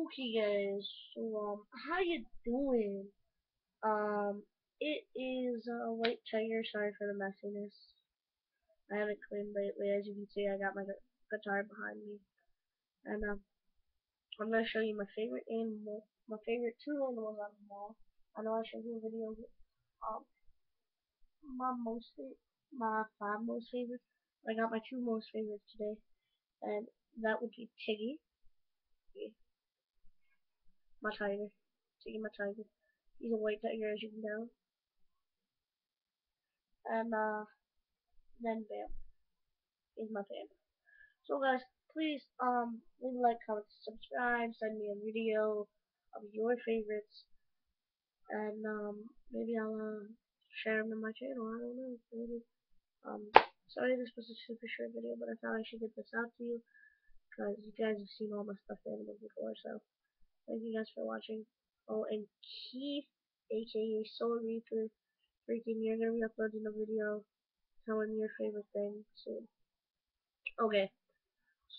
Okay, guys. So, how you doing? It is White Tiger. Sorry for the messiness. I haven't cleaned lately. As you can see, I got my guitar behind me, and I'm gonna show you my favorite animal, my favorite two animals on the wall. I know I showed you a video. Um, my five most favorites. I got my two most favorites today, and that would be Tiggy, my tiger. Tiggy, my tiger. He's a white tiger, as you can tell, and then Bam is my favorite. So guys, please leave a like, comment, subscribe, send me a video of your favorites, and maybe I'll share them in my channel. I don't know, maybe. Um, sorry this was a super short video, but I thought I should get this out to you because you guys have seen all my stuffed animals before. So thank you guys for watching. Oh, and Keith, aka Soul Reaper, freaking, you're gonna be uploading a video telling me your favorite thing soon. Okay.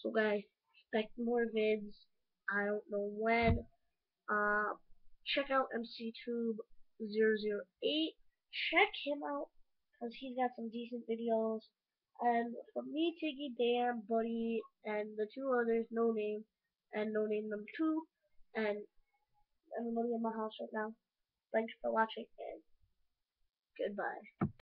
So guys, expect more vids. I don't know when. Uh, check out MCTube008. Check him out because he's got some decent videos. And from me, Tiggy, Dan, Buddy, and the two others, No Name, and No Name number 2, and everybody in my house right now. Thanks for watching and goodbye.